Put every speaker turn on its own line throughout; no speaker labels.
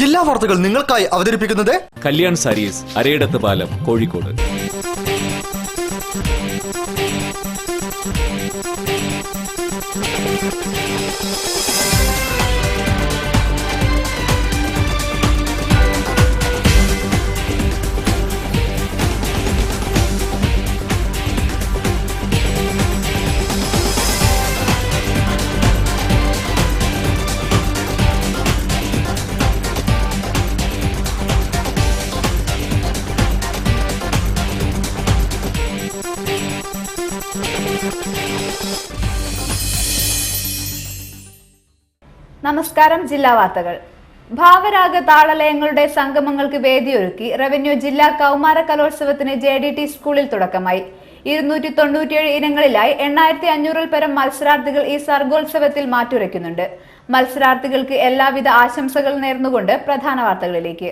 ജില്ലാ വാർത്തകൾ നിങ്ങൾക്കായി അവതരിപ്പിക്കുന്നത്
കല്യാൺ സാരീസ്, അരയിടത്ത് പാലം, കോഴിക്കോട്.
നമസ്കാരം. ജില്ലാ വാർത്തകൾ. ഭാവരാഗ താളലയങ്ങളുടെ സംഗമങ്ങൾക്ക് വേദിയൊരുക്കി റവന്യൂ ജില്ലാ കൗമാര കലോത്സവത്തിന് JDT സ്കൂളിൽ തുടക്കമായി. 297 ഇനങ്ങളിലായി 8500 പരം മത്സരാർത്ഥികൾ ഈ സർഗോത്സവത്തിൽ മാറ്റുരയ്ക്കുന്നുണ്ട്. മത്സരാർത്ഥികൾക്ക് എല്ലാവിധ ആശംസകൾ നേർന്നുകൊണ്ട് പ്രധാന വാർത്തകളിലേക്ക്.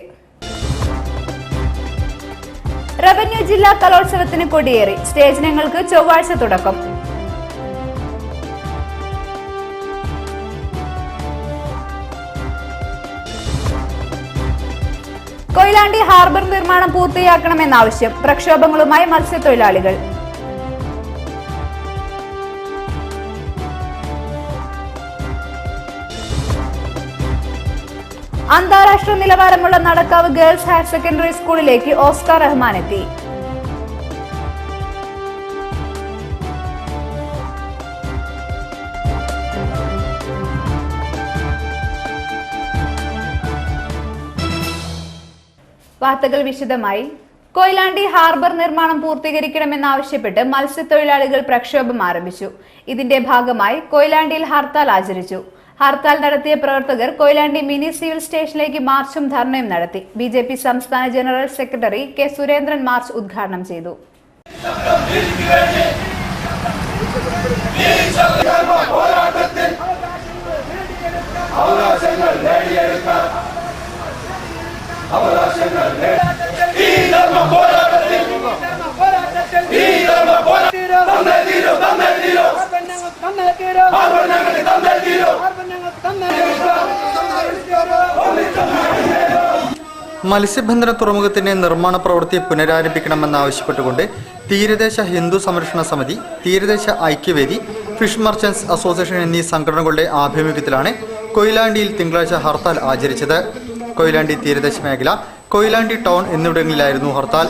റവന്യൂ ജില്ലാ കലോത്സവത്തിന് കൊടിയേറി. സ്റ്റേജ് ഇനങ്ങൾക്ക് ചൊവ്വാഴ്ച തുടക്കം. കൊയിലാണ്ടി ഹാർബർ നിർമ്മാണം പൂർത്തിയാക്കണമെന്നാവശ്യം. പ്രക്ഷോഭങ്ങളുമായി മത്സ്യത്തൊഴിലാളികൾ. അന്താരാഷ്ട്ര നിലവാരമുള്ള നടക്കാവ് ഗേൾസ് ഹയർ സെക്കൻഡറി സ്കൂളിലേക്ക് ഓസ്കാർ റഹ്മാൻ എത്തി. വാർത്തകൾ വിശദമായി. കൊയിലാണ്ടി ഹാർബർ നിർമ്മാണം പൂർത്തീകരിക്കണമെന്നാവശ്യപ്പെട്ട് മത്സ്യത്തൊഴിലാളികൾ പ്രക്ഷോഭം ആരംഭിച്ചു. ഇതിന്റെ ഭാഗമായി കൊയിലാണ്ടിയിൽ ഹർത്താൽ ആചരിച്ചു. ഹർത്താൽ നടത്തിയ പ്രവർത്തകർ കൊയിലാണ്ടി മിനി സിവിൽ സ്റ്റേഷനിലേക്ക് മാർച്ചും ധർണയും നടത്തി. BJP സംസ്ഥാന general secretary K. Surendran March ഉദ്ഘാടനം ചെയ്തു.
മത്സ്യബന്ധന തുറമുഖത്തിന്റെ നിർമ്മാണ പ്രവൃത്തി പുനരാരംഭിക്കണമെന്നാവശ്യപ്പെട്ടുകൊണ്ട് തീരദേശ ഹിന്ദു സംരക്ഷണ സമിതി, തീരദേശ ഐക്യവേദി, ഫിഷ് മർച്ചന്റ്സ് അസോസിയേഷൻ എന്നീ സംഘടനകളുടെ ആഭിമുഖ്യത്തിലാണ് കൊയിലാണ്ടിയിൽ തിങ്കളാഴ്ച ഹർത്താൽ ആചരിച്ചത്. കൊയിലാണ്ടി തീരദേശ മേഖല, കൊയിലാണ്ടി ടൗൺ എന്നിവിടങ്ങളിലായിരുന്നു ഹർത്താൽ.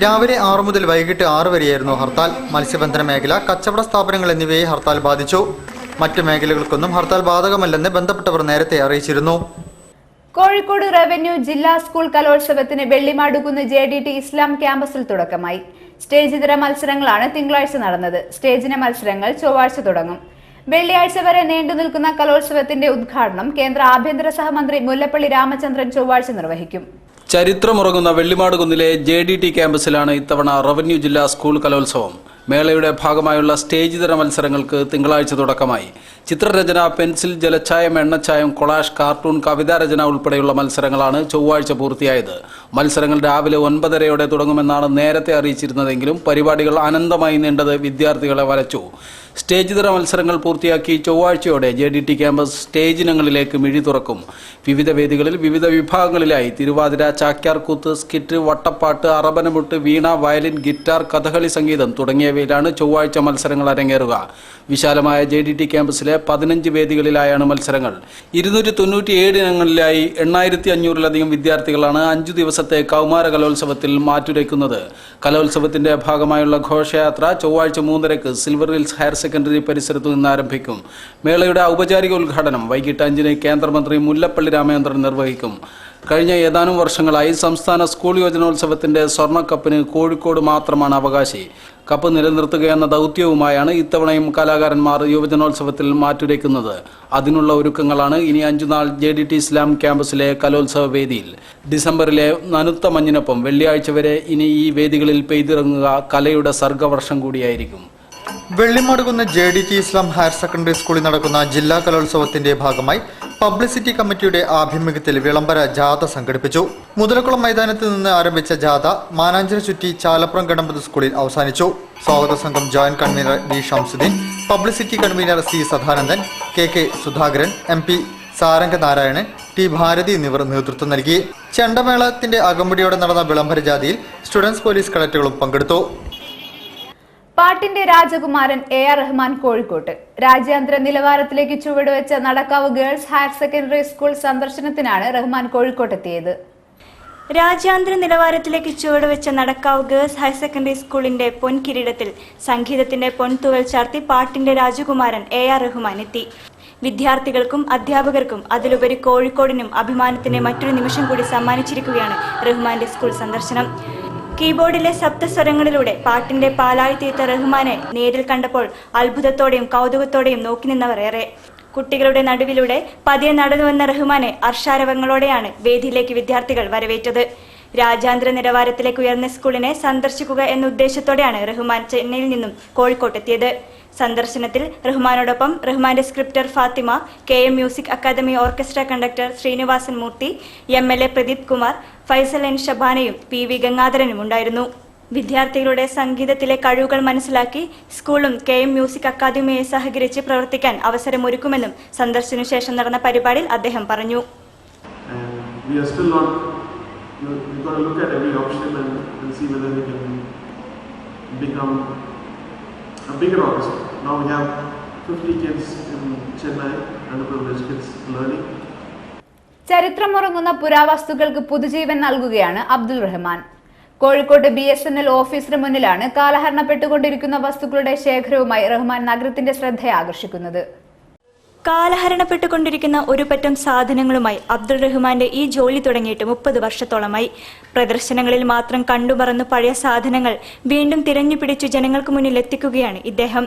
രാവിലെ 6 മുതൽ വൈകിട്ട് 6 വരെയായിരുന്നു ഹർത്താൽ. മത്സ്യബന്ധന മേഖല, കച്ചവട സ്ഥാപനങ്ങൾ എന്നിവയെ ഹർത്താൽ ബാധിച്ചു. മറ്റു മേഖലകൾക്കൊന്നും ഹർത്താൽ ബാധകമല്ലെന്ന് ബന്ധപ്പെട്ടവർ നേരത്തെ അറിയിച്ചിരുന്നു.
കോഴിക്കോട് റവന്യൂ ജില്ലാ സ്കൂൾ കലോത്സവത്തിന് വെള്ളിമാടുകുന്ന് JDT ഇസ്ലാം ക്യാമ്പസിൽ തുടക്കമായി. സ്റ്റേജ് ഇതര മത്സരങ്ങളാണ് തിങ്കളാഴ്ച നടന്നത്. സ്റ്റേജിന മത്സരങ്ങൾ ചൊവ്വാഴ്ച തുടങ്ങും. വെള്ളിയാഴ്ച വരെ നീണ്ടുനിൽക്കുന്ന കലോത്സവത്തിന്റെ ഉദ്ഘാടനം കേന്ദ്ര ആഭ്യന്തര സഹമന്ത്രി മുല്ലപ്പള്ളി രാമചന്ദ്രൻ ചൊവ്വാഴ്ച നിർവഹിക്കും.
ചരിത്രമുറങ്ങുന്ന വെള്ളിമാടുകുന്നിലെ JDT ക്യാമ്പസിലാണ് ഇത്തവണ റവന്യൂ ജില്ലാ സ്കൂൾ കലോത്സവം. മേളയുടെ ഭാഗമായുള്ള സ്റ്റേജ് ഇതര മത്സരങ്ങൾക്ക് തിങ്കളാഴ്ച തുടക്കമായി. ചിത്രരചന, പെൻസിൽ, ജലച്ചായം, എണ്ണച്ചായം, കൊളാഷ്, കാർട്ടൂൺ, കവിതാരചന ഉൾപ്പെടെയുള്ള മത്സരങ്ങളാണ് ചൊവ്വാഴ്ച പൂർത്തിയായത്. മത്സരങ്ങൾ രാവിലെ 9:30 തുടങ്ങുമെന്നാണ് നേരത്തെ അറിയിച്ചിരുന്നതെങ്കിലും പരിപാടികൾ അനന്തമായി നീണ്ടത് വിദ്യാർത്ഥികളെ വലച്ചു. സ്റ്റേജ് ഇതര മത്സരങ്ങൾ പൂർത്തിയാക്കി ചൊവ്വാഴ്ചയോടെ JDT ക്യാമ്പസ് സ്റ്റേജ് ഇനങ്ങളിലേക്ക് മിഴി തുറക്കും. വിവിധ വേദികളിൽ വിവിധ വിഭാഗങ്ങളിലായി തിരുവാതിര, ചാക്യാർകൂത്ത്, സ്കിറ്റ്, വട്ടപ്പാട്ട്, അറബനമുട്ട്, വീണ, വയലിൻ, ഗിറ്റാർ, കഥകളി സംഗീതം തുടങ്ങിയവയിലാണ് ചൊവ്വാഴ്ച മത്സരങ്ങൾ അരങ്ങേറുക. വിശാലമായ JDT ക്യാമ്പസിലെ 15 വേദികളിലായാണ് മത്സരങ്ങൾ. 297 ഇനങ്ങളിലായി 8500-ലധികം വിദ്യാർത്ഥികളാണ് 5 ദിവസത്തെ കൗമാര കലോത്സവത്തിൽ മാറ്റുരയ്ക്കുന്നത്. കലോത്സവത്തിന്റെ ഭാഗമായുള്ള ഘോഷയാത്ര ചൊവ്വാഴ്ച 3:30 സിൽവർ ഹിൽസ് ഹയർ സെക്കൻഡറി പരിസരത്തു നിന്ന് ആരംഭിക്കും. മേളയുടെ ഔപചാരിക ഉദ്ഘാടനം വൈകിട്ട് 5-ന് കേന്ദ്രമന്ത്രി മുല്ലപ്പള്ളി രാമചന്ദ്രൻ നിർവഹിക്കും. കഴിഞ്ഞ ഏതാനും വർഷങ്ങളായി സംസ്ഥാന സ്കൂൾ യുവജനോത്സവത്തിന്റെ സ്വർണ്ണക്കപ്പിന് കോഴിക്കോട് മാത്രമാണ് അവകാശി. കപ്പ് നിലനിർത്തുകയെന്ന ദൗത്യവുമായാണ് ഇത്തവണയും കലാകാരന്മാർ യുവജനോത്സവത്തിൽ മാറ്റുരയ്ക്കുന്നത്. അതിനുള്ള ഒരുക്കങ്ങളാണ് ഇനി 5 നാൾ JDT ഇസ്ലാം ക്യാമ്പസിലെ കലോത്സവ വേദിയിൽ. ഡിസംബറിലെ നനുത്ത മഞ്ഞിനൊപ്പം വെള്ളിയാഴ്ച വരെ ഇനി ഈ വേദികളിൽ പെയ്തിറങ്ങുക കലയുടെ സർഗവർഷം കൂടിയായിരിക്കും.
വെള്ളിമാടുകുന്ന് JDT ഇസ്ലാം ഹയർ സെക്കൻഡറി സ്കൂളിൽ നടക്കുന്ന ജില്ലാ കലോത്സവത്തിന്റെ ഭാഗമായി പബ്ലിസിറ്റി കമ്മിറ്റിയുടെ ആഭിമുഖ്യത്തിൽ വിളംബര ജാഥ സംഘടിപ്പിച്ചു. മുതലക്കുളം മൈതാനത്ത് നിന്ന് ആരംഭിച്ച ജാഥ മാനാഞ്ചിറ ചുറ്റി ചാലപ്പുറം ഗണപതി സ്കൂളിൽ അവസാനിച്ചു. സ്വാഗത സംഘം joint convener V. Shamsuddin, publicity convener C. Sadanandan, KK Sudhakaran, MP Saranga Narayanan, T Bharathi എന്നിവർ നേതൃത്വം നൽകി. ചെണ്ടമേളത്തിന്റെ അകമ്പടിയോടെ നടന്ന വിളംബര ജാഥയിൽ സ്റ്റുഡൻസ് പോലീസ് കേഡറ്റുകളും പങ്കെടുത്തു.
പാട്ടിന്റെ രാജകുമാരൻ AR റഹ്മാൻ കോഴിക്കോട്ട്. രാജ്യാന്തര നിലവാരത്തിലേക്ക് ചുവടുവെച്ച Nadakkavu girls higher secondary school സന്ദർശനത്തിനാണ് റഹ്മാൻ കോഴിക്കോട്ടെത്തിയത്.
രാജ്യാന്തര നിലവാരത്തിലേക്ക് ചുവടുവെച്ച നടക്കാവ് ഗേൾസ് ഹയർ സെക്കൻഡറി സ്കൂളിന്റെ പൊൻകിരീടത്തിൽ സംഗീതത്തിന്റെ പൊൻതുവൽ ചാർത്തി പാട്ടിന്റെ രാജകുമാരൻ AR റഹ്മാൻ എത്തി. വിദ്യാർത്ഥികൾക്കും അധ്യാപകർക്കും അതിലുപരി കോഴിക്കോടിനും അഭിമാനത്തിന്റെ മറ്റൊരു നിമിഷം കൂടി സമ്മാനിച്ചിരിക്കുകയാണ് റഹ്മാന്റെ സ്കൂൾ സന്ദർശനം. കീബോർഡിലെ സപ്തസ്വരങ്ങളിലൂടെ പാട്ടിന്റെ പാലായി തീർത്ത റഹ്മാനെ നേരിൽ കണ്ടപ്പോൾ അത്ഭുതത്തോടെയും കൗതുകത്തോടെയും നോക്കി നിന്നവർ ഏറെ. കുട്ടികളുടെ നടുവിലൂടെ പതിയെ നടന്നുവന്ന റഹ്മാനെ ഹർഷാരവങ്ങളോടെയാണ് വേദിയിലേക്ക് വിദ്യാർത്ഥികൾ വരവേറ്റത്. രാജ്യാന്തര നിലവാരത്തിലേക്ക് ഉയർന്ന സ്കൂളിനെ സന്ദർശിക്കുക എന്ന ഉദ്ദേശത്തോടെയാണ് റഹ്മാൻ ചെന്നൈയിൽ നിന്നും കോഴിക്കോട്ടെത്തിയത്. സന്ദർശനത്തിൽ റഹ്മാനോടൊപ്പം റഹ്മാന്റെ scripter Fathima, KM music academy orchestra conductor Srinivasan Murthy, MLA Pradeep Kumar, Faisal N ഷബാനയും PV ഗംഗാധരനും ഉണ്ടായിരുന്നു. വിദ്യാർത്ഥികളുടെ സംഗീതത്തിലെ കഴിവുകൾ മനസ്സിലാക്കി സ്കൂളും KM മ്യൂസിക് അക്കാദമിയെ സഹകരിച്ച് പ്രവർത്തിക്കാൻ അവസരമൊരുക്കുമെന്നും സന്ദർശനു ശേഷം നടന്ന പരിപാടിയിൽ അദ്ദേഹം പറഞ്ഞു.
A bigger orchestra. Now we have 50 kids in Chennai, underprivileged kids learning.
ചരിത്രമുറങ്ങുന്ന പുരാവസ്തുക്കൾക്ക് പുതുജീവൻ നൽകുകയാണ് അബ്ദുൾ റഹ്മാൻ. കോഴിക്കോട് BSNL ഓഫീസിന് മുന്നിലാണ് കാലഹരണപ്പെട്ടുകൊണ്ടിരിക്കുന്ന വസ്തുക്കളുടെ ശേഖരവുമായി റഹ്മാൻ നഗരത്തിന്റെ ശ്രദ്ധ ആകർഷിക്കുന്നത്.
കാലഹരണപ്പെട്ടുകൊണ്ടിരിക്കുന്ന ഒരു പറ്റം സാധനങ്ങളുമായി അബ്ദുൾ റഹ്മാന്റെ ഈ ജോലി തുടങ്ങിയിട്ട് 30 വർഷത്തോളമായി. പ്രദർശനങ്ങളിൽ മാത്രം കണ്ടുമറന്നു പഴയ സാധനങ്ങൾ വീണ്ടും തിരഞ്ഞുപിടിച്ചു ജനങ്ങൾക്ക് മുന്നിൽ എത്തിക്കുകയാണ് ഇദ്ദേഹം.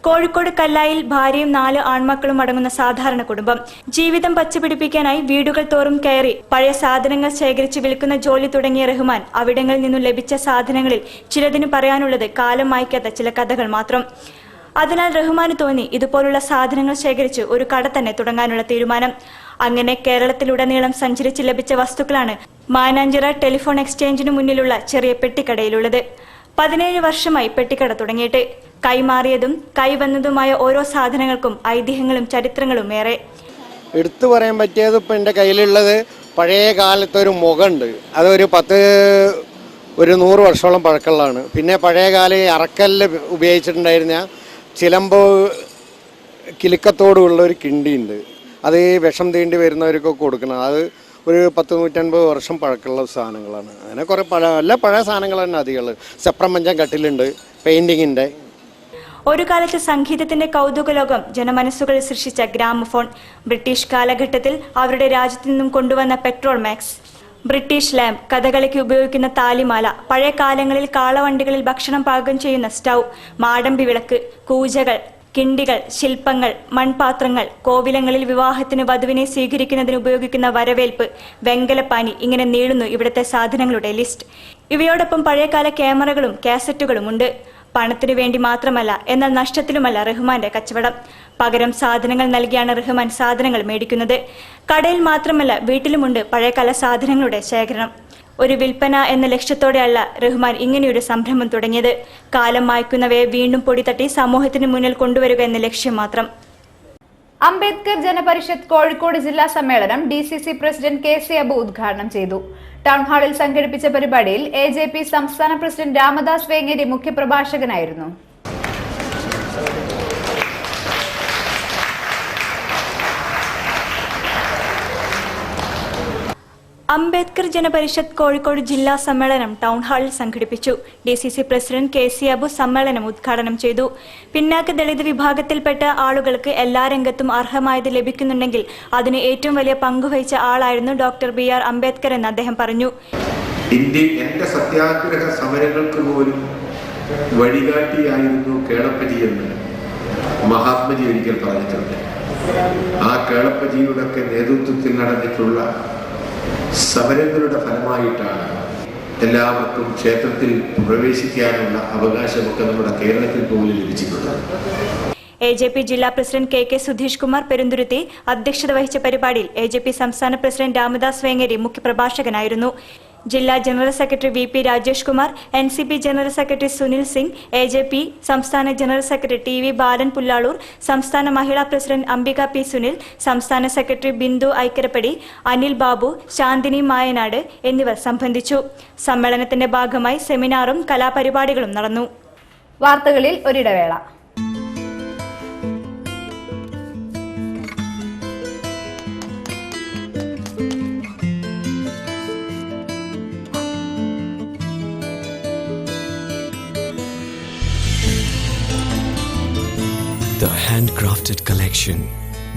കോഴിക്കോട് കല്ലായിൽ ഭാര്യയും 4 ആൺമക്കളും അടങ്ങുന്ന സാധാരണ കുടുംബം. ജീവിതം പച്ചപിടിപ്പിക്കാനായി വീടുകൾ തോറും കയറി പഴയ സാധനങ്ങൾ ശേഖരിച്ച് വിൽക്കുന്ന ജോലി തുടങ്ങിയ റഹ്മാൻ അവിടങ്ങളിൽ നിന്നും ലഭിച്ച സാധനങ്ങളിൽ ചിലതിന് പറയാനുള്ളത് കാലം മായ്ക്കാത്ത ചില കഥകൾ മാത്രം. അതിനാൽ റഹ്മാന് തോന്നി ഇതുപോലുള്ള സാധനങ്ങൾ ശേഖരിച്ച് ഒരു കട തന്നെ തുടങ്ങാനുള്ള തീരുമാനം. അങ്ങനെ കേരളത്തിലുടനീളം സഞ്ചരിച്ച് ലഭിച്ച വസ്തുക്കളാണ് മാനാഞ്ചിറ ടെലിഫോൺ എക്സ്ചേഞ്ചിന് മുന്നിലുള്ള ചെറിയ പെട്ടിക്കടയിലുള്ളത്. 17 വർഷമായി പെട്ടിക്കട തുടങ്ങിയിട്ട്. കൈമാറിയതും കൈവന്നതുമായ ഓരോ സാധനങ്ങൾക്കും ഐതിഹ്യങ്ങളും ചരിത്രങ്ങളും ഏറെ.
എടുത്തു പറയാൻ പറ്റിയത് ഇപ്പം എൻ്റെ കയ്യിലുള്ളത് പഴയ കാലത്തൊരു മുഖമുണ്ട്. അതൊരു 100 വർഷത്തോളം പഴക്കമുള്ളതാണ്. പിന്നെ പഴയകാല അറക്കല്ല് ഉപയോഗിച്ചിട്ടുണ്ടായിരുന്ന ചിലമ്പോ കിലുക്കത്തോടുള്ള ഒരു കിണ്ടിയുണ്ട്. അത് വിഷം തീണ്ടി വരുന്നവർക്കൊക്കെ കൊടുക്കണം. അത് ഒരു 150 വർഷം പഴക്കമുള്ള സാധനങ്ങളാണ്. അങ്ങനെ കുറേ പഴയ സാധനങ്ങൾ തന്നെ അധികമുള്ളത്. സെപ്രമഞ്ചം കട്ടിലുണ്ട്, പെയിൻറ്റിങ്ങിൻ്റെ.
ഒരു കാലത്ത് സംഗീതത്തിന്റെ കൗതുക ലോകം ജനമനസ്സുകളിൽ സൃഷ്ടിച്ച ഗ്രാമഫോൺ, ബ്രിട്ടീഷ് കാലഘട്ടത്തിൽ അവരുടെ രാജ്യത്തു നിന്നും കൊണ്ടുവന്ന പെട്രോൾ മാക്സ്, ബ്രിട്ടീഷ് ലാമ്പ്, കഥകളിക്ക് ഉപയോഗിക്കുന്ന താലിമാല, പഴയ കാലങ്ങളിൽ കാളവണ്ടികളിൽ ഭക്ഷണം പാകം ചെയ്യുന്ന സ്റ്റൗ, മാടമ്പി വിളക്ക്, കൂജകൾ, കിണ്ടികൾ, ശില്പങ്ങൾ, മൺപാത്രങ്ങൾ, കോവിലങ്ങളിൽ വിവാഹത്തിന് വധുവിനെ സ്വീകരിക്കുന്നതിന് ഉപയോഗിക്കുന്ന വരവേൽപ്പ്, വെങ്കലപ്പാനി, ഇങ്ങനെ നീളുന്നു ഇവിടുത്തെ സാധനങ്ങളുടെ ലിസ്റ്റ്. ഇവയോടൊപ്പം പഴയകാല ക്യാമറകളും കാസറ്റുകളും ഉണ്ട്. പണത്തിനു വേണ്ടി മാത്രമല്ല, എന്നാൽ നഷ്ടത്തിലുമല്ല റഹ്മാന്റെ കച്ചവടം. പകരം സാധനങ്ങൾ നൽകിയാണ് റഹ്മാൻ സാധനങ്ങൾ മേടിക്കുന്നത്. കടയിൽ മാത്രമല്ല, വീട്ടിലുമുണ്ട് പഴയകാല സാധനങ്ങളുടെ ശേഖരണം. ഒരു വിൽപ്പന എന്ന ലക്ഷ്യത്തോടെയല്ല റഹ്മാൻ ഇങ്ങനെയൊരു സംരംഭം തുടങ്ങിയത്. കാലം മായ്ക്കുന്നവയെ വീണ്ടും പൊടിതട്ടി സമൂഹത്തിന് മുന്നിൽ കൊണ്ടുവരിക എന്ന ലക്ഷ്യം മാത്രം.
അംബേദ്കർ ജനപരിഷത്ത് കോഴിക്കോട് ജില്ലാ സമ്മേളനം DCC പ്രസിഡന്റ് KC അബു ഉദ്ഘാടനം ചെയ്തു. ടൗൺ ഹാളിൽ സംഘടിപ്പിച്ച പരിപാടിയിൽ AJP സംസ്ഥാന പ്രസിഡന്റ് രാമദാസ് വേങ്ങേരി മുഖ്യപ്രഭാഷകനായിരുന്നു.
അംബേദ്കർ ജനപരിഷത്ത് കോഴിക്കോട് ജില്ലാ സമ്മേളനം ടൗൺ ഹാളിൽ സംഘടിപ്പിച്ചു. DCC പ്രസിഡന്റ് KC അബു സമ്മേളനം ഉദ്ഘാടനം ചെയ്തു. പിന്നാക്ക ദളിത് വിഭാഗത്തിൽപ്പെട്ട ആളുകൾക്ക് എല്ലാ രംഗത്തും അർഹമായത് ലഭിക്കുന്നുണ്ടെങ്കിൽ അതിന് ഏറ്റവും വലിയ പങ്കുവഹിച്ച ആളായിരുന്നു ഡോക്ടർ BR അംബേദ്കർ എന്ന് അദ്ദേഹം പറഞ്ഞു.
എന്റെ സത്യാഗ്രഹ സമരങ്ങൾക്ക് പോലും വഴികാട്ടിയായിരുന്നു കേളപ്പജി എന്ന് മഹാത്മജി ഒരിക്കൽ പറഞ്ഞിട്ടുണ്ട്. ആ കേളപ്പജിയുടെ ഒക്കെ നേതൃത്വത്തിൽ നടന്നിട്ടുള്ള സമരങ്ങളുടെ ഫലമായിട്ടാണ് എല്ലാവർക്കും ക്ഷേത്രത്തിൽ പ്രവേശിക്കാനുള്ള അവകാശമൊക്കെ നമ്മുടെ കേരളത്തിൽ പോലും ലഭിച്ചിട്ടുള്ളത്.
AJP ജില്ലാ പ്രസിഡന്റ് KK സുധീഷ് കുമാർ പെരുന്തുരുത്തി അധ്യക്ഷത വഹിച്ച പരിപാടിയിൽ AJP സംസ്ഥാന പ്രസിഡന്റ് രാമദാസ് വേങ്ങേരി മുഖ്യപ്രഭാഷകനായിരുന്നു. ജില്ലാ general secretary VP Rajesh Kumar, NCP general secretary Sunil Singh, AJP സംസ്ഥാന ജനറൽ സെക്രട്ടറി TV ബാലൻ പുല്ലാളൂർ, സംസ്ഥാന മഹിളാ പ്രസിഡന്റ് അംബിക P സുനിൽ, സംസ്ഥാന സെക്രട്ടറി ബിന്ദു ഐക്കരപ്പടി, അനിൽ ബാബു, ശാന്തിനി മായനാട് എന്നിവർ സംബന്ധിച്ചു. സമ്മേളനത്തിന്റെ ഭാഗമായി സെമിനാറും കലാപരിപാടികളും നടന്നു.
വാർത്തകളിൽ ഒരിടവേള.
The handcrafted collection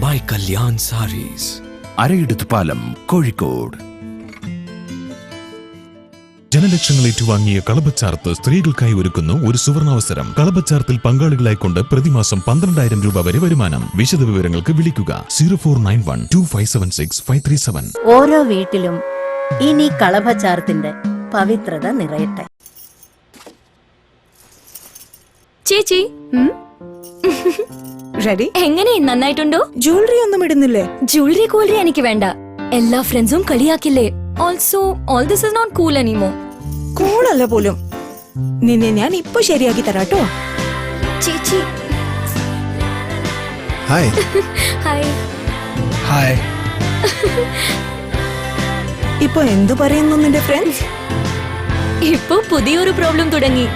by Kalyan Sarees.
അരയിടത്ത് പാലം, കോഴിക്കോട്.
ജനലക്ഷങ്ങൾ ഏറ്റുവാങ്ങിയ കളഭച്ചാർത്ത് സ്ത്രീകൾക്കായി ഒരുക്കുന്നു ഒരു സുവർണാവസരം. കളഭച്ചാർത്തിൽ പങ്കാളികളായിക്കൊണ്ട് പ്രതിമാസം 12,000 രൂപ വരെ വരുമാനം. വിശദ വിവരങ്ങൾക്ക് വിളിക്കുക 04912576
ഓരോ വീട്ടിലും ഇനി കളഭച്ചാർത്തിന്റെ പവിത്രത നിറയട്ടെ.
ചേച്ചി
റെഡി?
എങ്ങനെ നന്നായിട്ടുണ്ടോ?
ജ്വല്ലറി ഒന്നും ഇടുന്നില്ലേ?
ജ്വല്ലറി കൂലറി എനിക്ക് വേണ്ട. എല്ലാ ഫ്രണ്ട്സും കളിയാക്കില്ലേ. Also all this is not cool anymore.
കൂളല്ല പോലും. നിന്നെ ഞാൻ ഇപ്പൊ ശരിയാക്കി തരാട്ടോ.
ചേച്ചി
ഹായ്.
ഹായ്.
ഹായ്.
ഇപ്പൊ എന്തു പറയുന്നു നിന്റെ ഫ്രണ്ട്സ്?
ഇപ്പൊ പുതിയൊരു പ്രോബ്ലം തുടങ്ങി.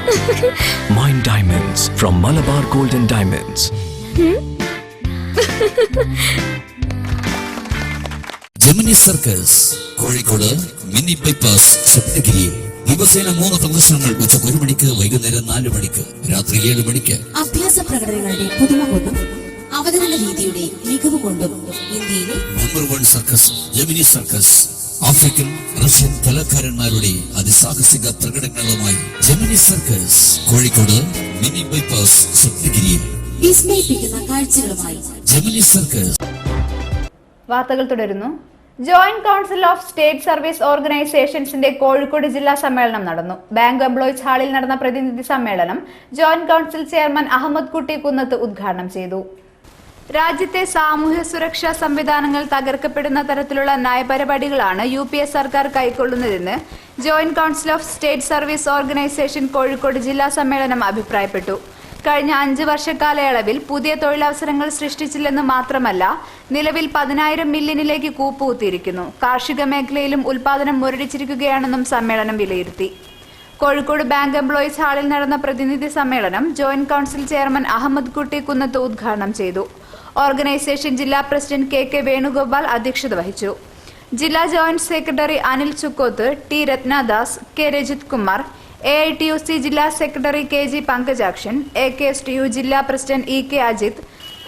Mind Diamonds from Malabar Gold and Diamonds.
Gemini circus Kozhikode mini bypass Saptagiri. ദിവസേന 3 പ്രദർശനങ്ങൾ. ഉച്ചക്ക് 1 മണിക്ക്, വൈകുന്നേരം 4 മണിക്ക്, രാത്രി 7 മണിക്ക്.
അഭ്യാസ പ്രകടനങ്ങളുടെ പുതുമ കൊണ്ടും അവതരണ രീതിയുടെ മികവ് കൊണ്ടും ഇന്ത്യയിലെ
number 1 circus Gemini circus. African, Russian കലാകാരന്മാരുടെ അതിസാഹസിക പ്രകടനങ്ങളുമായി Gemini circus Kozhikode mini bypass Sapthagiri.
വിസ്മയിപ്പിക്കുന്ന കാഴ്ചകളുമായി
ജെമിനി സർക്കസ്.
വാർത്തകൾ തുടരുന്നു. Joint council of state service ഓർഗനൈസേഷൻസിന്റെ കോഴിക്കോട് ജില്ലാ സമ്മേളനം നടന്നു. ബാങ്ക് എംപ്ലോയീസ് ഹാളിൽ നടന്ന പ്രതിനിധി സമ്മേളനം ജോയിന്റ് കൗൺസിൽ ചെയർമാൻ അഹമ്മദ് കുട്ടി കുന്നത്ത് ഉദ്ഘാടനം ചെയ്തു. രാജ്യത്തെ സാമൂഹ്യ സുരക്ഷാ സംവിധാനങ്ങൾ തകർക്കപ്പെടുന്ന തരത്തിലുള്ള നയപരിപാടികളാണ് UPA സർക്കാർ കൈക്കൊള്ളുന്നതെന്ന് joint council of state service organisation Kozhikode ജില്ലാ സമ്മേളനം അഭിപ്രായപ്പെട്ടു. കഴിഞ്ഞ 5 വർഷക്കാലയളവിൽ പുതിയ തൊഴിലവസരങ്ങൾ സൃഷ്ടിച്ചില്ലെന്ന് മാത്രമല്ല, നിലവിൽ 10,000 മില്യണിലേക്ക് കൂപ്പുകുത്തിയിരിക്കുന്നു. കാർഷിക മേഖലയിലും ഉൽപാദനം മുരടിച്ചിരിക്കുകയാണെന്നും സമ്മേളനം വിലയിരുത്തി. കോഴിക്കോട് ബാങ്ക് എംപ്ലോയീസ് ഹാളിൽ നടന്ന പ്രതിനിധി സമ്മേളനം ജോയിന്റ് കൗൺസിൽ ചെയർമാൻ അഹമ്മദ് കുട്ടി കുന്നത്ത് ഉദ്ഘാടനം ചെയ്തു. ഓർഗനൈസേഷൻ ജില്ലാ പ്രസിഡന്റ് KK വേണുഗോപാൽ അധ്യക്ഷത വഹിച്ചു. ജില്ലാ joint secretary Anil Chukkoth, T Rathnadas, K Rajith Kumar, AITUC ജില്ലാ സെക്രട്ടറി KG പങ്കജാക്ഷൻ, AKSTU ജില്ലാ president EK Ajith,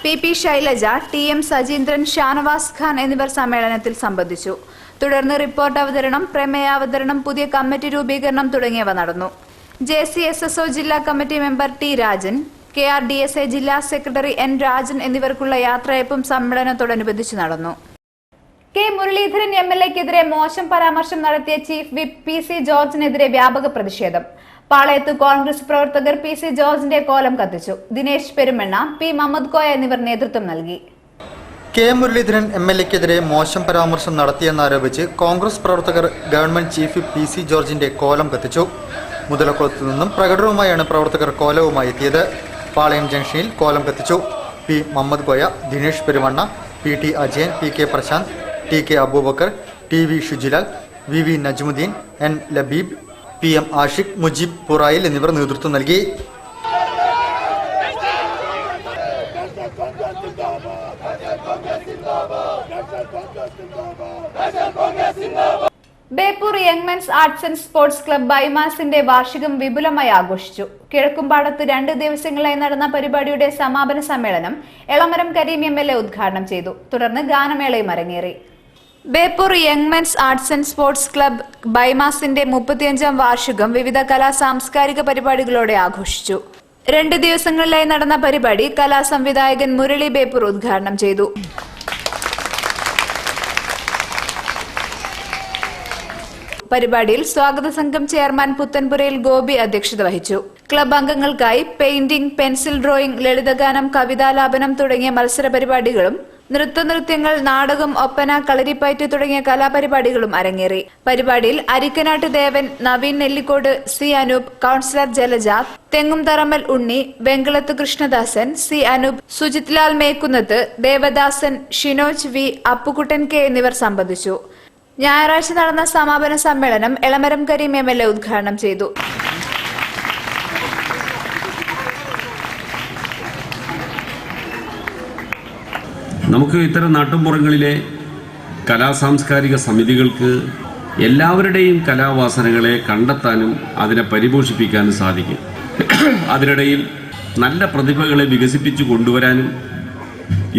PP Shailaja, TM Sajeendran, Shanavas Khan എന്നിവർ സമ്മേളനത്തിൽ സംബന്ധിച്ചു. തുടർന്ന് റിപ്പോർട്ട് അവതരണം, പ്രമേയാവതരണം, പുതിയ കമ്മിറ്റി രൂപീകരണം തുടങ്ങിയവ നടന്നു. JCSSO ജില്ലാ committee member T Rajan, KRDSA ജില്ലാ സെക്രട്ടറി N രാജൻ എന്നിവർക്കുള്ള യാത്രയയപ്പും സമ്മേളനത്തോടനുബന്ധിച്ച് നടന്നു. K മുരളീധരൻ MLA-ക്കെതിരെ മോശം പരാമർശം നടത്തിയ ചീഫ് വിപ്പ് PC ജോർജിനെതിരെ വ്യാപക പ്രതിഷേധം. പാളയത്ത് കോൺഗ്രസ് പ്രവർത്തകർ PC ജോർജിന്റെ കോലം കത്തിച്ചു. ദിനേശ് പെരുമെണ്ണ, P മുഹമ്മദ് കോയ എന്നിവർ നേതൃത്വം നൽകി.
K മുരളീധരൻ MLA-ക്കെതിരെ മോശം പരാമർശം നടത്തിയെന്നാരോപിച്ച് കോൺഗ്രസ് പ്രവർത്തകർ ഗവൺമെന്റ് ചീഫ് വിപ്പ് PC ജോർജിന്റെ കോലം കത്തിച്ചു. മുതലക്കുളത്തു നിന്നും പ്രകടനവുമായാണ് പ്രവർത്തകർ കോലവുമായി എത്തിയത്. പാളയം ജംഗ്ഷനിൽ കോലം കത്തിച്ചു. P Muhammad Koya, Dinesh Perumanna, PT Ajayan, PK Prashant, TK Abubakar, TV ഷുജിലാൽ, VV Najmuddin, N Labeeb, PM Ashiq, Mujeeb Purayil എന്നിവർ നേതൃത്വം നൽകി. Beypore young men's arts and sports club ബൈമാസിന്റെ വാർഷികം വിപുലമായി ആഘോഷിച്ചു. കിഴക്കുംപാടത്ത് 2 ദിവസങ്ങളായി നടന്ന പരിപാടിയുടെ സമാപന സമ്മേളനം എളമരം കരീം MLA ഉദ്ഘാടനം ചെയ്തു. തുടർന്ന് ഗാനമേളയും അരങ്ങേറി. Beypore young men's arts and sports club ബൈമാസിന്റെ 35ാം വാർഷികം വിവിധ സാംസ്കാരിക പരിപാടികളോടെ ആഘോഷിച്ചു. 2 ദിവസങ്ങളിലായി നടന്ന പരിപാടി കലാസംവിധായകൻ മുരളി ബേപ്പൂർ ഉദ്ഘാടനം ചെയ്തു. പരിപാടിയിൽ സ്വാഗത സംഘം ചെയർമാൻ പുത്തൻപുരയിൽ ഗോപി അധ്യക്ഷത വഹിച്ചു. ക്ലബ് അംഗങ്ങൾക്കായി പെയിന്റിംഗ്, പെൻസിൽ ഡ്രോയിംഗ്, ലളിതഗാനം, കവിതാലാപനം തുടങ്ങിയ മത്സര പരിപാടികളും
നൃത്തങ്ങൾ, നാടകം, ഒപ്പന, കളരിപ്പയറ്റ് തുടങ്ങിയ കലാപരിപാടികളും അരങ്ങേറി. പരിപാടിയിൽ Arikkanatt Devan, Naveen Nellikode, C Anoop, councillor Jalaja, Thengumtharammal Unni, Venkalath Krishnadasan, C Anoop, Sujith Lal Mekkunnath, Devadasan, Shinoj V, Appukuttan K എന്നിവർ സംബന്ധിച്ചു. ഞായറാഴ്ച നടന്ന സമാപന സമ്മേളനം എളമരം കരീം MLA ഉദ്ഘാടനം ചെയ്തു.
നമുക്ക് ഇത്തരം നാട്ടുമ്പുറങ്ങളിലെ കലാസാംസ്കാരിക സമിതികൾക്ക് എല്ലാവരുടെയും കലാവാസനകളെ കണ്ടെത്താനും അതിനെ പരിപോഷിപ്പിക്കാനും സാധിക്കും. അതിനിടയിൽ നല്ല പ്രതിഭകളെ വികസിപ്പിച്ചു കൊണ്ടുവരാനും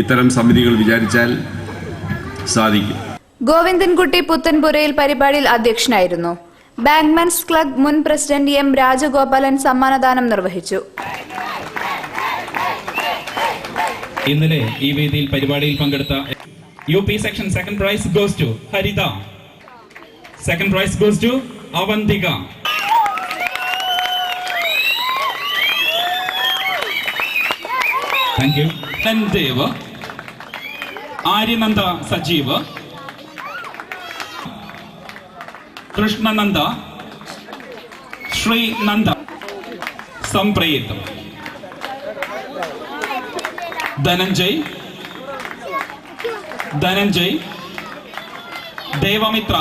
ഇത്തരം സമിതികൾ വിചാരിച്ചാൽ സാധിക്കും.
ഗോവിന്ദൻകുട്ടി പുത്തൻപുരയിൽ പരിപാടിയിൽ അധ്യക്ഷനായിരുന്നു. ബാങ്ക്മാൻസ് ക്ലബ് മുൻ പ്രസിഡന്റ് M. രാജഗോപാലൻ സമ്മാനദാനം നിർവഹിച്ചു.
ഇന്നലെ ഈ വേദിയിൽ പരിപാടിയിൽ പങ്കെടുത്ത UP section second prize goes to Haritha, second prize goes to Avanthika. Thank you. Dev, Aryananda Sajeev, Krishnananda, Sreenanda, Sampreeth, Dhananjay, Devamithra,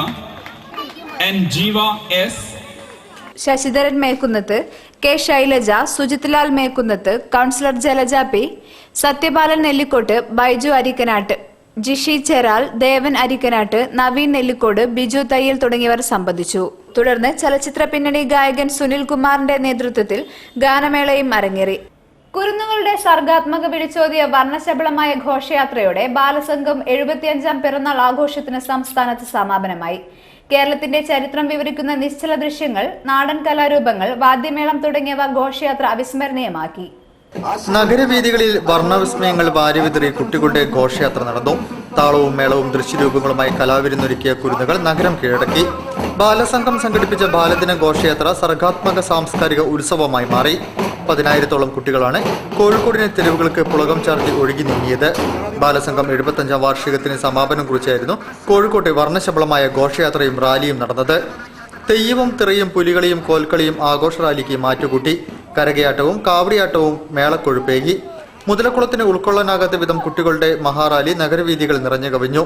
Jeeva S,
Sasidharan Mekkunnath, K Shailaja, Sujith Lal Mekkunnath, councillor Jalaja P, Sathyapalan Nellikott, Baiju Arikkanatt, Jishi Cheral, Devan Arikkanatt, Naveen Nellikode, Biju Thayyil തുടങ്ങിയവർ സംബന്ധിച്ചു. തുടർന്ന് ചലച്ചിത്ര പിന്നണി ഗായകൻ സുനിൽ കുമാറിന്റെ നേതൃത്വത്തിൽ ഗാനമേളയും അരങ്ങേറി. കുരുന്നുകളുടെ സർഗാത്മക വിളിച്ചോതിയ വർണ്ണശബളമായ ഘോഷയാത്രയോടെ ബാലസംഘം 75ാം പിറന്നാൾ ആഘോഷത്തിന് സംസ്ഥാനത്ത് സമാപനമായി. കേരളത്തിന്റെ ചരിത്രം വിവരിക്കുന്ന നിശ്ചല ദൃശ്യങ്ങൾ, നാടൻ കലാരൂപങ്ങൾ, വാദ്യമേളം തുടങ്ങിയവ ഘോഷയാത്ര അവിസ്മരണീയമാക്കി.
നഗരവീഥികളിൽ വർണ്ണവിസ്മയങ്ങൾ വാരിവിതറി കുട്ടികളുടെ ഘോഷയാത്ര നടന്നു. താളവും മേളവും ദൃശ്യരൂപങ്ങളുമായി കലാവിരുന്നൊരുക്കിയ കുരുന്നുകൾ നഗരം കീഴടക്കി. ബാലസംഘം സംഘടിപ്പിച്ച ബാലദിന ഘോഷയാത്ര സർഗാത്മക സാംസ്കാരിക ഉത്സവമായി മാറി. 10,000-ഓളം കുട്ടികളാണ് കോഴിക്കോടിനെ തെരുവുകൾക്ക് പുളകം ചാർത്തി ഒഴുകി നീങ്ങിയത്. ബാലസംഘം 75ാം വാർഷികത്തിന് സമാപനം കുറിച്ചായിരുന്നു കോഴിക്കോട്ടെ വർണ്ണശബളമായ ഘോഷയാത്രയും റാലിയും നടന്നത്. തെയ്യവും തിറയും പുലികളിയും കോൽക്കളിയും ആഘോഷ റാലിക്ക് മാറ്റുകൂട്ടി. കരകയാട്ടവും കാവടിയാട്ടവും മേളക്കൊഴുപ്പേകി. മുതലക്കുളത്തിന് ഉൾക്കൊള്ളാനാകാത്ത വിധം കുട്ടികളുടെ മഹാറാലി നഗരവീഥികൾ നിറഞ്ഞു കവിഞ്ഞു.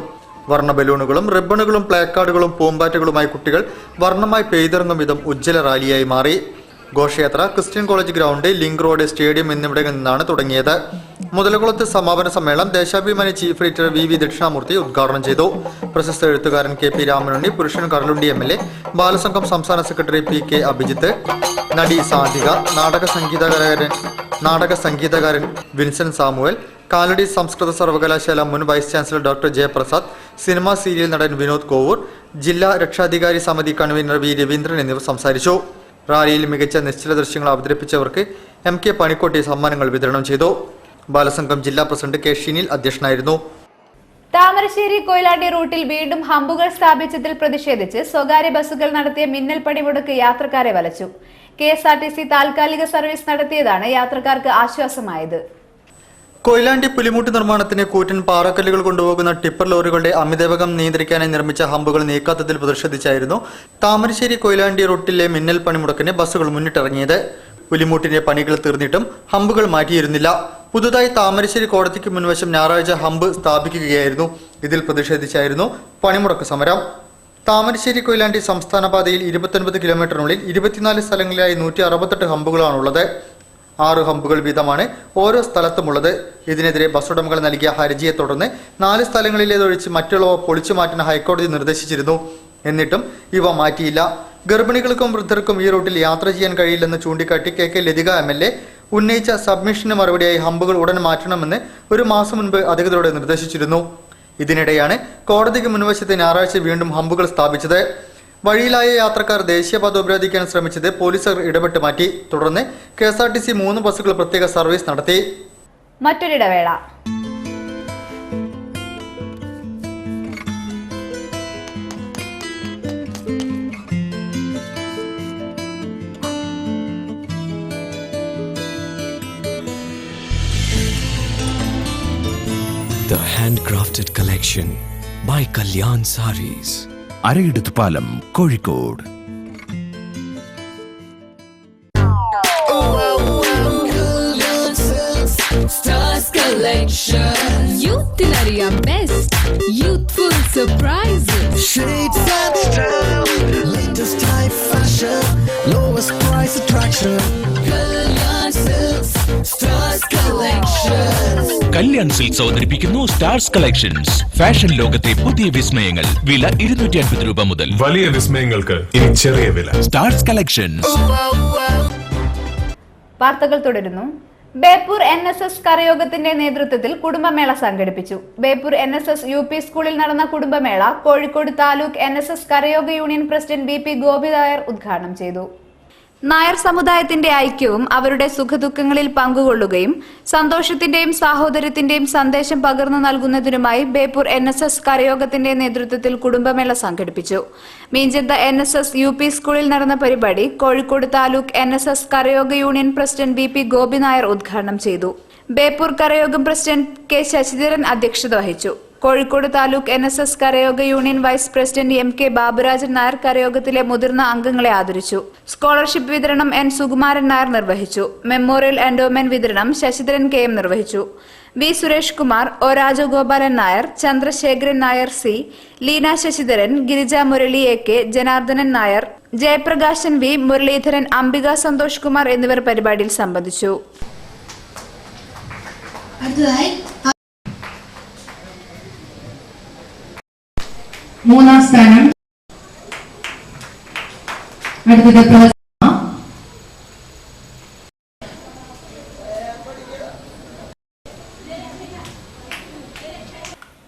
വർണ്ണ ബലൂണുകളും റിബണുകളും പ്ലാക്കാർഡുകളും പൂമ്പാറ്റകളുമായി കുട്ടികൾ വർണ്ണമായി പെയ്തിറങ്ങും വിധം ഉജ്ജ്വല റാലിയായി മാറി. ഘോഷയാത്ര Christian college ground, link road, stadium എന്നിവിടങ്ങളിൽ നിന്നാണ് തുടങ്ങിയത്. മുതലകുളത്ത് സമാപന സമ്മേളനം Deshabhimani chief editor VV Dakshinamoorthy ഉദ്ഘാടനം ചെയ്തു. പ്രശസ്ത എഴുത്തുകാരൻ KP രാമനുണ്ണി, പുരുഷൻ കടലുണ്ടി MLA, ബാലസംഘം സംസ്ഥാന സെക്രട്ടറി PK അഭിജിത്ത്, നടി സാധിക, നാടക സംഗീതകാരൻ വിൻസെന്റ് സാമുവൽ, കാലടി സംസ്കൃത സർവകലാശാല മുൻ vice chancellor doctor Jayaprasad, cinema serial നടൻ വിനോദ് കോവൂർ, ജില്ലാ രക്ഷാധികാരി സമിതി കൺവീനർ V രവീന്ദ്രൻ എന്നിവർ സംസാരിച്ചു. റാലിയിൽ മികച്ച നിശ്ചല ദൃശ്യങ്ങൾ അവതരിപ്പിച്ചവർക്ക് MK പണിക്കോട്ടി സമ്മാനങ്ങൾ വിതരണം ചെയ്തു. ബാലസംഘം ജില്ലാ പ്രസിഡന്റ് K ഷിനിൽ അധ്യക്ഷനായിരുന്നു.
താമരശ്ശേരി കൊയിലാണ്ടി റൂട്ടിൽ വീണ്ടും ഹമ്പുകൾ സ്ഥാപിച്ചതിൽ പ്രതിഷേധിച്ച് സ്വകാര്യ ബസ്സുകൾ നടത്തിയ മിന്നൽ പണിമുടക്ക് യാത്രക്കാരെ വലച്ചു. KSRTC താൽക്കാലിക സർവീസ് നടത്തിയതാണ് യാത്രക്കാർക്ക് ആശ്വാസമായത്.
കൊയിലാണ്ടി പുലിമുട്ട് നിർമ്മാണത്തിന് കൂറ്റൻ പാറക്കല്ലുകൾ കൊണ്ടുപോകുന്ന ടിപ്പർ ലോറികളുടെ അമിതവേഗം നിയന്ത്രിക്കാനായി നിർമ്മിച്ച ഹമ്പുകൾ നീക്കാത്തതിൽ പ്രതിഷേധിച്ചായിരുന്നു താമരശ്ശേരി കൊയിലാണ്ടി റൂട്ടിലെ മിന്നൽ പണിമുടക്കിന് ബസ്സുകൾ മുന്നിട്ടിറങ്ങിയത്. പുലിമുട്ടിന്റെ പണികൾ തീർന്നിട്ടും ഹമ്പുകൾ മാറ്റിയിരുന്നില്ല. പുതുതായി താമരശ്ശേരി കോടതിക്ക് മുൻവശം ഞായറാഴ്ച ഹമ്പ് സ്ഥാപിക്കുകയായിരുന്നു. ഇതിൽ പ്രതിഷേധിച്ചായിരുന്നു പണിമുടക്ക് സമരം. താമരശ്ശേരി കൊയിലാണ്ടി സംസ്ഥാന പാതയിൽ 29 കിലോമീറ്ററിനുള്ളിൽ 24 സ്ഥലങ്ങളിലായി 168 ഹമ്പുകളാണുള്ളത്. 6 ഹമ്പുകൾ വീതമാണ് ഓരോ സ്ഥലത്തുമുള്ളത്. ഇതിനെതിരെ ബസ് ഉടമകൾ നൽകിയ ഹർജിയെ തുടർന്ന് 4 സ്ഥലങ്ങളിലേതൊഴിച്ച് മറ്റുള്ളവ പൊളിച്ചു മാറ്റാൻ ഹൈക്കോടതി നിർദ്ദേശിച്ചിരുന്നു. എന്നിട്ടും ഇവ മാറ്റിയില്ല. ഗർഭിണികൾക്കും വൃദ്ധർക്കും ഈ റൂട്ടിൽ യാത്ര ചെയ്യാൻ കഴിയില്ലെന്ന് ചൂണ്ടിക്കാട്ടി KK ലതിക MLA ഉന്നയിച്ച സബ്മിഷന് മറുപടിയായി ഹമ്പുകൾ ഉടൻ മാറ്റണമെന്ന് 1 മാസം മുൻപ് അധികൃതരോട് നിർദ്ദേശിച്ചിരുന്നു. ഇതിനിടെയാണ് കോടതിക്ക് മുൻവശത്ത് ഞായറാഴ്ച വീണ്ടും ഹമ്പുകൾ സ്ഥാപിച്ചത്. വഴിയിലായ യാത്രക്കാർ ദേശീയപാത ഉപരോധിക്കാൻ ശ്രമിച്ചത് പോലീസുകാർ ഇടപെട്ട് മാറ്റി. തുടർന്ന് KSRTC 3 ബസ്സുകൾ പ്രത്യേക സർവീസ് നടത്തി.
മറ്റൊരിടവേള.
The handcrafted collection by Kalyan Sarees.
Arayidathupalam Kozhikode.
Stars Collection. Youthilariya best. Youthful surprises.
Shades and style. Latest type fashion. Lowest price attraction.
Kalyan Silks. Stars Collection.
Kalyan silks അവതരിപ്പിക്കുന്നു സ്റ്റാർസ് കളക്ഷൻസ്. ഫാഷൻ ലോകത്തെ പുതിയ വിസ്മയങ്ങൾ. വില 250 രൂപ മുതൽ.
വലിയ വിസ്മയങ്ങൾക്ക് ഇനി ചെറിയ വില.
Stars collections.
വാർത്തകൾ തുടരുന്നു. ബേപ്പൂർ NSS കരയോഗത്തിന്റെ നേതൃത്വത്തിൽ കുടുംബമേള സംഘടിപ്പിച്ചു. ബേപ്പൂർ NSS UP സ്കൂളിൽ നടന്ന കുടുംബമേള Kozhikode taluk NSS karayoga union president BP Gopi Nair ഉദ്ഘാടനം ചെയ്തു. നായർ സമുദായത്തിന്റെ ഐക്യവും അവരുടെ സുഖദുഃഖങ്ങളിൽ പങ്കുകൊള്ളുകയും സന്തോഷത്തിന്റെയും സാഹോദര്യത്തിന്റെയും സന്ദേശം പകർന്നു നൽകുന്നതിനുമായി ബേപ്പൂർ NSS കരയോഗത്തിന്റെ നേതൃത്വത്തിൽ കുടുംബമേള സംഘടിപ്പിച്ചു. മീഞ്ചന്ത NSS UP സ്കൂളിൽ നടന്ന പരിപാടി Kozhikode taluk NSS karayoga union president BP Gopi Nair ഉദ്ഘാടനം ചെയ്തു. ബേപ്പൂർ കരയോഗം പ്രസിഡന്റ് K ശശിധരൻ അധ്യക്ഷത വഹിച്ചു. Kozhikode taluk NSS karayoga union vice president MK Baburajan Nair കരയോഗത്തിലെ മുതിർന്ന അംഗങ്ങളെ ആദരിച്ചു. സ്കോളർഷിപ്പ് വിതരണം N സുകുമാരൻ നായർ നിർവഹിച്ചു. മെമ്മോറിയൽ എൻഡോമെന്റ് വിതരണം ശശിധരൻ KM നിർവഹിച്ചു. V Suresh Kumar, O Rajagopalan Nair, Chandrasekharan Nair C, Leena Sasidharan, Girija Murali AK, Janardhanan Nair, Jayaprakashan V, Muraleedharan, Ambika Santhosh Kumar എന്നിവർ പരിപാടിയിൽ സംബന്ധിച്ചു.
മൂന്നാം സ്ഥാനം അടുത്തത്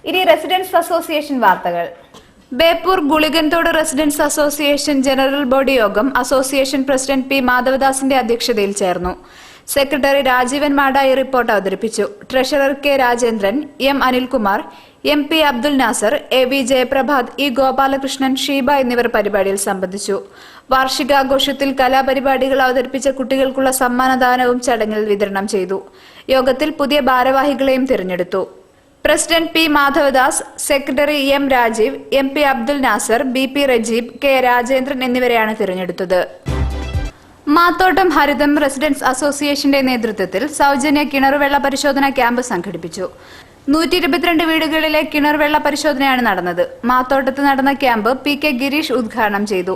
ഇനി റെസിഡൻസ് അസോസിയേഷൻ വാർത്തകൾ. Beypore Gulikanthodu residence association general body യോഗം അസോസിയേഷൻ പ്രസിഡന്റ് P മാധവദാസിന്റെ അധ്യക്ഷതയിൽ ചേർന്നു. സെക്രട്ടറി രാജീവൻ മാടായി റിപ്പോർട്ട് അവതരിപ്പിച്ചു. Treasurer K Rajendran, M Anilkumar, MP Abdul Nasar, AV Jayaprabhath, E Gopalakrishnan, Sheeba എന്നിവർ പരിപാടിയിൽ സംബന്ധിച്ചു. വാർഷികാഘോഷത്തിൽ കലാപരിപാടികൾ അവതരിപ്പിച്ച കുട്ടികൾക്കുള്ള സമ്മാനദാനവും ചടങ്ങിൽ വിതരണം ചെയ്തു. യോഗത്തിൽ പുതിയ ഭാരവാഹികളെയും തിരഞ്ഞെടുത്തു. President P Madhavadas, secretary M Rajeev, MP Abdul Nasar, BP Rajeeb, K Rajendran എന്നിവരെയാണ് തിരഞ്ഞെടുത്തത്. മാത്തോട്ടം ഹരിതം റെസിഡൻസ് അസോസിയേഷന്റെ നേതൃത്വത്തിൽ സൗജന്യ കിണറുവെള്ള പരിശോധന ക്യാമ്പ് സംഘടിപ്പിച്ചു. 122 വീടുകളിലെ കിണർവെള്ള പരിശോധനയാണ് നടന്നത്. മാത്തോട്ടത്ത് നടന്ന ക്യാമ്പ് PK ഗിരീഷ് ഉദ്ഘാടനം ചെയ്തു.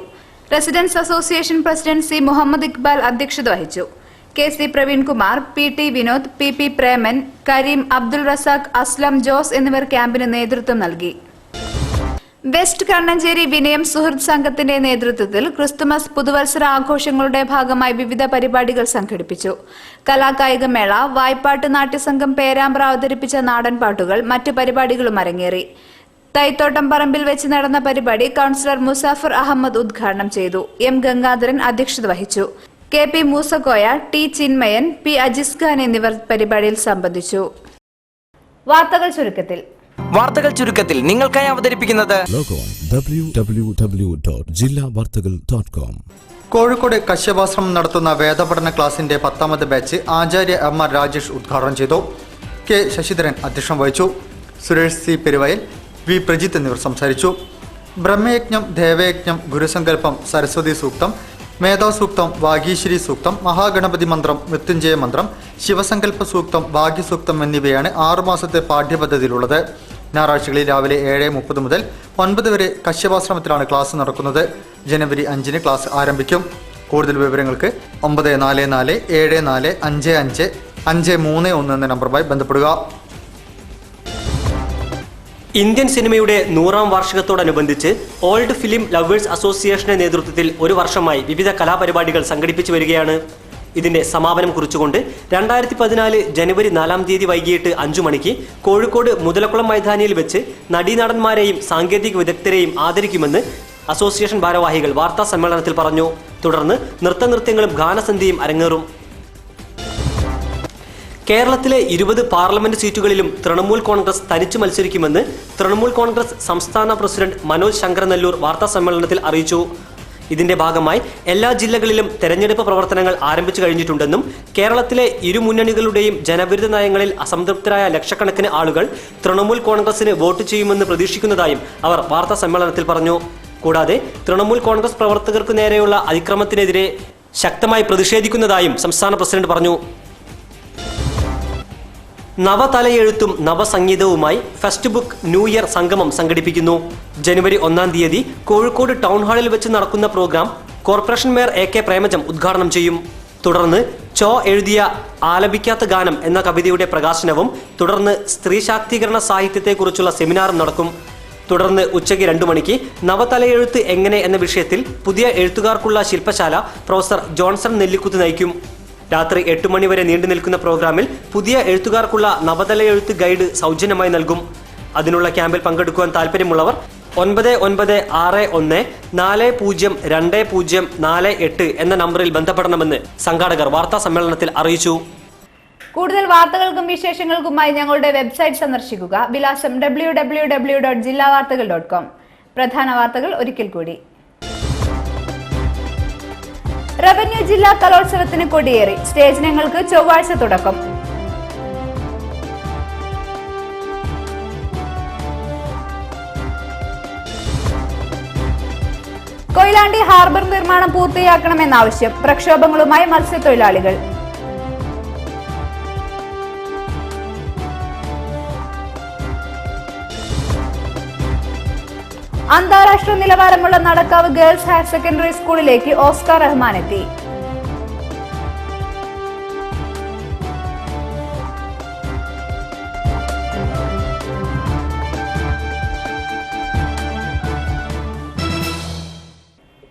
Residents association president C Muhammad Iqbal അധ്യക്ഷത വഹിച്ചു. KC Praveenkumar, PT Vinod, PP Preman, Kareem, Abdul Razak, Aslam, Jose എന്നിവർ ക്യാമ്പിന് നേതൃത്വം നൽകി. വെസ്റ്റ് കണ്ണഞ്ചേരി വിനയം സുഹൃത്ത് സംഘത്തിന്റെ നേതൃത്വത്തിൽ ക്രിസ്തുമസ് പുതുവത്സര ആഘോഷങ്ങളുടെ ഭാഗമായി വിവിധ പരിപാടികൾ സംഘടിപ്പിച്ചു. കലാകായികമേള, വായ്പാട്ട് നാട്യസംഘം പേരാമ്പ്ര അവതരിപ്പിച്ച നാടൻ പാട്ടുകൾ, മറ്റു പരിപാടികളും അരങ്ങേറി. തൈത്തോട്ടം പറമ്പിൽ വെച്ച് നടന്ന പരിപാടി കൗൺസിലർ മുസാഫർ അഹമ്മദ് ഉദ്ഘാടനം ചെയ്തു. M ഗംഗാധരൻ അധ്യക്ഷത വഹിച്ചു. KP Moosakoya, T ചിന്മയൻ, P Ajis Khan എന്നിവർ പരിപാടിയിൽ സംബന്ധിച്ചു. വാർത്തകൾ ചുരുക്കത്തിൽ
നിങ്ങൾക്കായി അവതരിപ്പിക്കുന്നത്
www.jillavartagal.com.
കോഴിക്കോട് കശ്യപാശ്രമം നടത്തുന്ന വേദപഠന ക്ലാസിന്റെ 10ാമത് ബാച്ച് ആചാര്യ MR രാജേഷ് ഉദ്ഘാടനം ചെയ്തു. K ശശിധരൻ അധ്യക്ഷം വഹിച്ചു. സുരേഷ് C പെരുവയൽ, V പ്രജിത്ത് എന്നിവർ സംസാരിച്ചു. ബ്രഹ്മയജ്ഞം, ദേവയജ്ഞം, ഗുരുസങ്കല്പം, സരസ്വതി സൂക്തം, മേധാസൂക്തം, വാഗീശ്വരി സൂക്തം, മഹാഗണപതി മന്ത്രം, മൃത്യുഞ്ജയ മന്ത്രം, ശിവസങ്കല്പ സൂക്തം, ഭാഗ്യസൂക്തം എന്നിവയാണ് 6 മാസത്തെ പാഠ്യപദ്ധതിയിലുള്ളത്. ഞായറാഴ്ചകളിൽ രാവിലെ 7:30 മുതൽ 9 വരെ കശ്യപാശ്രമത്തിലാണ് ക്ലാസ് നടക്കുന്നത്. ജനുവരി 5-ന് ക്ലാസ് ആരംഭിക്കും. കൂടുതൽ വിവരങ്ങൾക്ക് 9474555531 എന്ന നമ്പറുമായി ബന്ധപ്പെടുക.
ഇന്ത്യൻ സിനിമയുടെ 100ാം വാർഷികത്തോടനുബന്ധിച്ച് ഓൾഡ് ഫിലിം ലവേഴ്സ് അസോസിയേഷന്റെ നേതൃത്വത്തിൽ ഒരു വർഷമായി വിവിധ കലാപരിപാടികൾ സംഘടിപ്പിച്ചു വരികയാണ്. ഇതിന്റെ സമാപനം കുറിച്ചുകൊണ്ട് 2014 ജനുവരി 4-ാം തീയതി വൈകിട്ട് 5 മണിക്ക് കോഴിക്കോട് മുതലക്കുളം മൈതാനിയിൽ വെച്ച് നടീനടന്മാരെയും സാങ്കേതിക വിദഗ്ധരെയും ആദരിക്കുമെന്ന് അസോസിയേഷൻ ഭാരവാഹികൾ വാർത്താ സമ്മേളനത്തിൽ പറഞ്ഞു. തുടർന്ന് നൃത്തനൃത്യങ്ങളും ഗാനസന്ധ്യയും അരങ്ങേറും. കേരളത്തിലെ 20 പാർലമെന്റ് സീറ്റുകളിലും തൃണമൂൽ കോൺഗ്രസ് തനിച്ചു മത്സരിക്കുമെന്ന് തൃണമൂൽ കോൺഗ്രസ് സംസ്ഥാന പ്രസിഡന്റ് മനോജ് ശങ്കരനെല്ലൂർ വാർത്താ സമ്മേളനത്തിൽ അറിയിച്ചു. ഇതിന്റെ ഭാഗമായി എല്ലാ ജില്ലകളിലും തെരഞ്ഞെടുപ്പ് പ്രവർത്തനങ്ങൾ ആരംഭിച്ചു കഴിഞ്ഞിട്ടുണ്ടെന്നും കേരളത്തിലെ ഇരു മുന്നണികളുടെയും ജനവിരുദ്ധ നയങ്ങളിൽ അസംതൃപ്തരായ ലക്ഷക്കണക്കിന് ആളുകൾ തൃണമൂൽ കോൺഗ്രസിന് വോട്ട് ചെയ്യുമെന്ന് പ്രതീക്ഷിക്കുന്നതായും അവർ വാർത്താ സമ്മേളനത്തിൽ പറഞ്ഞു. കൂടാതെ തൃണമൂൽ കോൺഗ്രസ് പ്രവർത്തകർക്കു നേരെയുള്ള അതിക്രമത്തിനെതിരെ ശക്തമായി പ്രതിഷേധിക്കുന്നതായും സംസ്ഥാന പ്രസിഡന്റ് പറഞ്ഞു. നവതലയെഴുത്തും നവസംഗീതവുമായി ഫസ്റ്റ് ബുക്ക് ന്യൂ ഇയർ സംഗമം സംഘടിപ്പിക്കുന്നു. ജനുവരി 1-ാം തീയതി കോഴിക്കോട് ടൗൺ ഹാളിൽ വെച്ച് നടക്കുന്ന programme corporation mayor AK Premajam ഉദ്ഘാടനം ചെയ്യും. തുടർന്ന് ചോ എഴുതിയ ആലപിക്കാത്ത ഗാനം എന്ന കവിതയുടെ പ്രകാശനവും തുടർന്ന് സ്ത്രീ ശാക്തീകരണ സാഹിത്യത്തെക്കുറിച്ചുള്ള സെമിനാറും നടക്കും. തുടർന്ന് ഉച്ചയ്ക്ക് 2 മണിക്ക് നവതലയെഴുത്ത് എങ്ങനെ എന്ന വിഷയത്തിൽ പുതിയ എഴുത്തുകാർക്കുള്ള ശില്പശാല പ്രൊഫസർ ജോൺസൺ നെല്ലിക്കുത്ത് നയിക്കും. രാത്രി 8 മണി വരെ നീണ്ടു നിൽക്കുന്ന പ്രോഗ്രാമിൽ പുതിയ എഴുത്തുകാർക്കുള്ള നവതല എഴുത്ത് ഗൈഡ് സൗജന്യമായി നൽകും. അതിനുള്ള ക്യാമ്പിൽ പങ്കെടുക്കുവാൻ താല്പര്യമുള്ളവർ 9961402048 എന്ന നമ്പറിൽ ബന്ധപ്പെടണമെന്ന് സംഘാടകർ വാർത്താ സമ്മേളനത്തിൽ അറിയിച്ചു.
കൂടുതൽ വാർത്തകൾക്കും വിശേഷങ്ങൾക്കുമായി ഞങ്ങളുടെ വെബ്സൈറ്റ് സന്ദർശിക്കുക. വിലാസം www.jillavartagal.com. പ്രധാന വാർത്തകൾ ഒരിക്കൽ കൂടി. റവന്യൂ ജില്ലാ കലോത്സവത്തിന് കൊടിയേറി. സ്റ്റേജ് ഇനങ്ങൾക്ക് ചൊവ്വാഴ്ച തുടക്കം. കൊയിലാണ്ടി ഹാർബർ നിർമ്മാണം പൂർത്തിയാക്കണമെന്നാവശ്യം. പ്രക്ഷോഭങ്ങളുമായി മത്സ്യത്തൊഴിലാളികൾ. അന്താരാഷ്ട്ര നിലവാരമുള്ള നടക്കാവ് ഗേൾസ് ഹയർ സെക്കൻഡറി സ്കൂളിലേക്ക് ഓസ്കാർ റഹ്മാൻ എത്തി.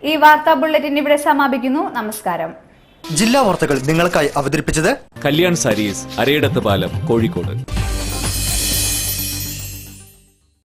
ഈ വാർത്താ ബുള്ളറ്റിൻ ഇവിടെ സമാപിക്കുന്നു. നമസ്കാരം.
ജില്ലാ വാർത്തകൾ നിങ്ങൾക്കായി അവതരിപ്പിച്ചത്
കല്യാൺ സാരീസ്, അരയിടത്ത് പാലം, കോഴിക്കോട്.